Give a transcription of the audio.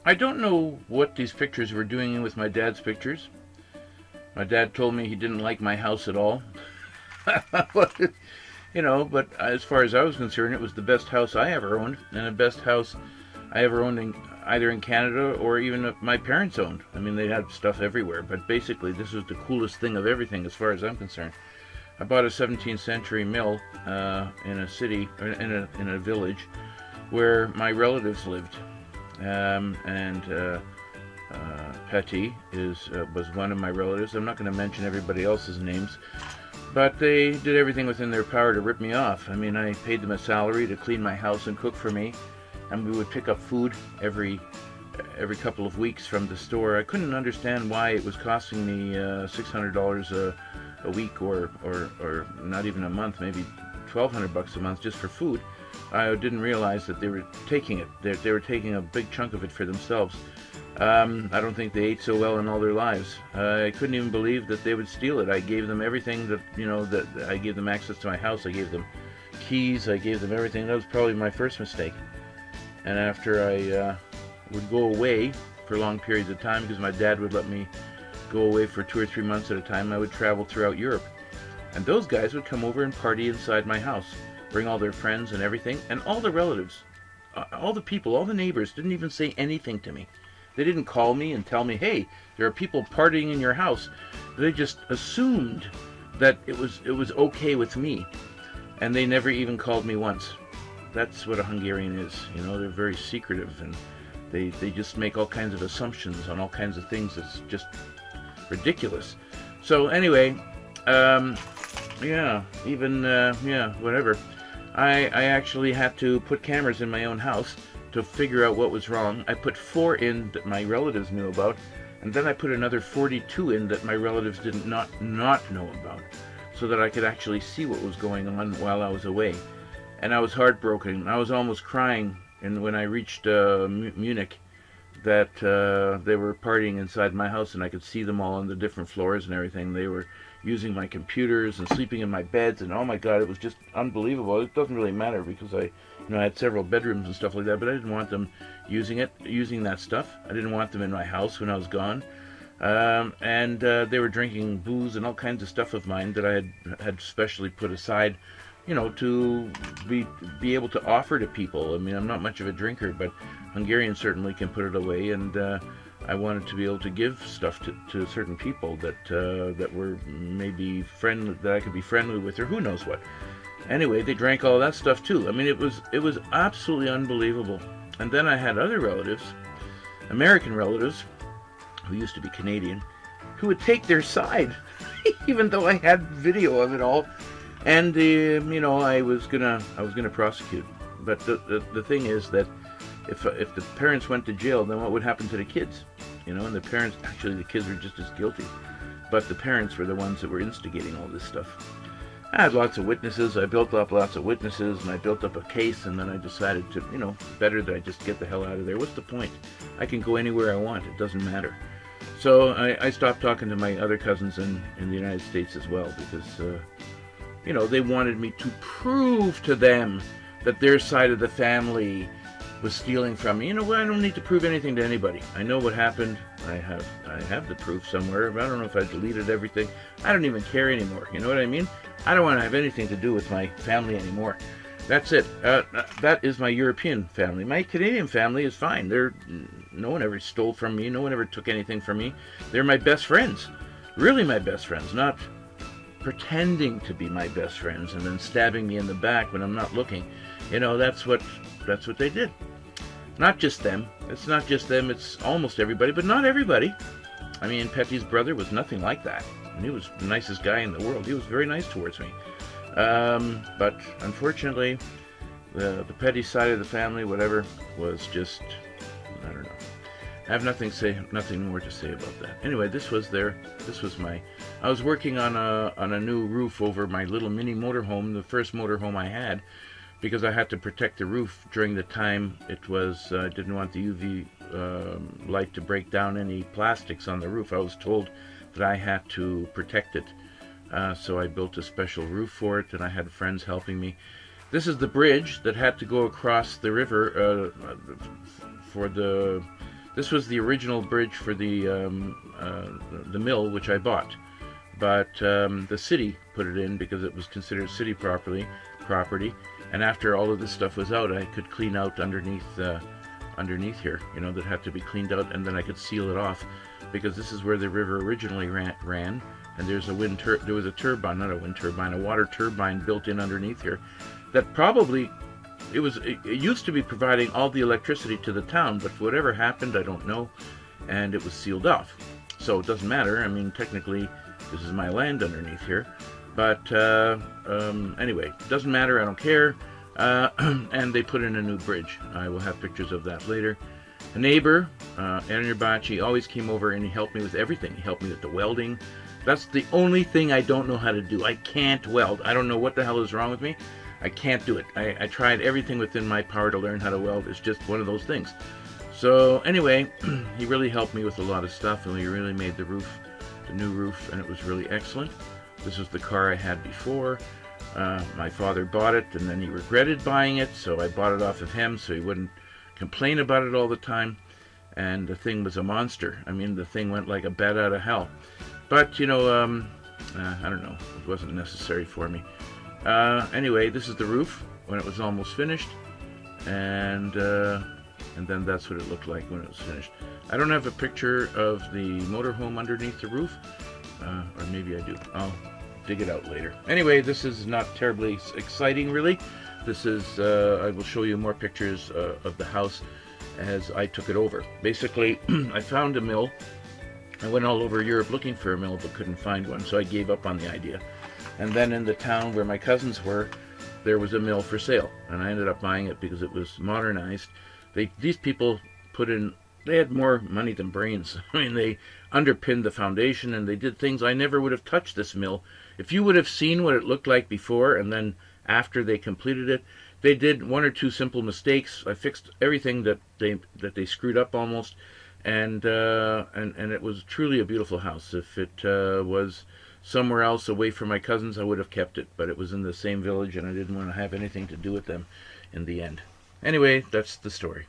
I don't know what these pictures were doing with my dad's pictures. My dad told me he didn't like my house at all. But as far as I was concerned, it was the best house I ever owned, and the best house I ever owned either in Canada or even my parents owned. I mean, they had stuff everywhere, but basically this was the coolest thing of everything as far as I'm concerned. I bought a 17th century mill in a city, in a village, where my relatives lived, and Petty was one of my relatives. I'm not going to mention everybody else's names, but they did everything within their power to rip me off. I mean, I paid them a salary to clean my house and cook for me, and we would pick up food every couple of weeks from the store. I couldn't understand why it was costing me $600 a week, or not even a month, maybe $1,200 a month just for food. I didn't realize that they were taking it. They were taking a big chunk of it for themselves. I don't think they ate so well in all their lives. I couldn't even believe that they would steal it. I gave them everything that I gave them access to my house. I gave them keys. I gave them everything. That was probably my first mistake. And after I would go away for long periods of time, because my dad would let me go away for 2 or 3 months at a time, I would travel throughout Europe. And those guys would come over and party inside my house, bring all their friends and everything, and all the relatives, all the people, all the neighbors didn't even say anything to me. They didn't call me and tell me, hey, there are people partying in your house. They just assumed that it was okay with me, and they never even called me once. That's what a Hungarian is. They're very secretive, and they just make all kinds of assumptions on all kinds of things. That's just ridiculous. So anyway, whatever. I actually had to put cameras in my own house to figure out what was wrong. I put 4 in that my relatives knew about, and then I put another 42 in that my relatives did not know about, so that I could actually see what was going on while I was away. And I was heartbroken. I was almost crying, and when I reached Munich, that they were partying inside my house, and I could see them all on the different floors and everything. They were using my computers and sleeping in my beds, and oh my God, it was just unbelievable. It doesn't really matter because I had several bedrooms and stuff like that, but I didn't want them using that stuff. I didn't want them in my house when I was gone. And they were drinking booze and all kinds of stuff of mine that I had specially put aside, to be able to offer to people. I mean, I'm not much of a drinker, but Hungarians certainly can put it away, and I wanted to be able to give stuff to certain people that were maybe friendly, that I could be friendly with, or who knows what. Anyway, they drank all that stuff too. I mean, it was absolutely unbelievable. And then I had other relatives, American relatives, who used to be Canadian, who would take their side, even though I had video of it all. And I was gonna prosecute. But the thing is that if the parents went to jail, then what would happen to the kids? And the parents, actually the kids were just as guilty, but the parents were the ones that were instigating all this stuff. I had lots of witnesses. I built up lots of witnesses, and I built up a case, and then I decided to, better that I just get the hell out of there. What's the point? I can go anywhere I want. It doesn't matter. So I stopped talking to my other cousins in the United States as well, because, they wanted me to prove to them that their side of the family was stealing from me. I don't need to prove anything to anybody. I know what happened. I have the proof somewhere, but I don't know if I deleted everything. I don't even care anymore. You know what I mean? I don't want to have anything to do with my family anymore. That's it. That is my European family. My Canadian family is fine. No one ever stole from me. No one ever took anything from me. They're my best friends. Really my best friends, not pretending to be my best friends and then stabbing me in the back when I'm not looking. That's what they did. Not just them. It's not just them. It's almost everybody, but not everybody. I mean, Petty's brother was nothing like that. And he was the nicest guy in the world. He was very nice towards me. But unfortunately, the Petty side of the family, whatever, was just, I don't know. I have nothing more to say about that. Anyway, I was working on a new roof over my little mini motorhome, the first motorhome I had, because I had to protect the roof during the time it was, I didn't want the UV light to break down any plastics on the roof. I was told that I had to protect it. So I built a special roof for it, and I had friends helping me. This is the bridge that had to go across the river for the This was the original bridge for the mill, which I bought, but the city put it in because it was considered city property. And after all of this stuff was out, I could clean out underneath here, that had to be cleaned out, and then I could seal it off, because this is where the river originally ran, and there was a turbine, not a wind turbine, a water turbine built in underneath here, that probably it used to be providing all the electricity to the town, but whatever happened, I don't know, and it was sealed off. So it doesn't matter. I mean, technically, this is my land underneath here. But anyway, doesn't matter. I don't care. And they put in a new bridge. I will have pictures of that later. A neighbor, Enerbachi, always came over and he helped me with everything. He helped me with the welding. That's the only thing I don't know how to do. I can't weld. I don't know what the hell is wrong with me. I can't do it. I tried everything within my power to learn how to weld. It's just one of those things. So anyway, he really helped me with a lot of stuff, and we really made the new roof, and it was really excellent. This was the car I had before. My father bought it, and then he regretted buying it, so I bought it off of him so he wouldn't complain about it all the time. And the thing was a monster. I mean, the thing went like a bat out of hell. But, I don't know. It wasn't necessary for me. Anyway, this is the roof when it was almost finished. And then that's what it looked like when it was finished. I don't have a picture of the motorhome underneath the roof. Or maybe I do. I'll dig it out later. Anyway, this is not terribly exciting, really. This is, I will show you more pictures of the house as I took it over. Basically, I found a mill. I went all over Europe looking for a mill, but couldn't find one, so I gave up on the idea. And then in the town where my cousins were, there was a mill for sale, and I ended up buying it because it was modernized. These people they had more money than brains. I mean, they underpinned the foundation, and they did things. I never would have touched this mill. If you would have seen what it looked like before and then after they completed it, they did one or two simple mistakes. I fixed everything that they screwed up almost, and it was truly a beautiful house. If it was somewhere else away from my cousins, I would have kept it, but it was in the same village, and I didn't want to have anything to do with them in the end. Anyway, that's the story.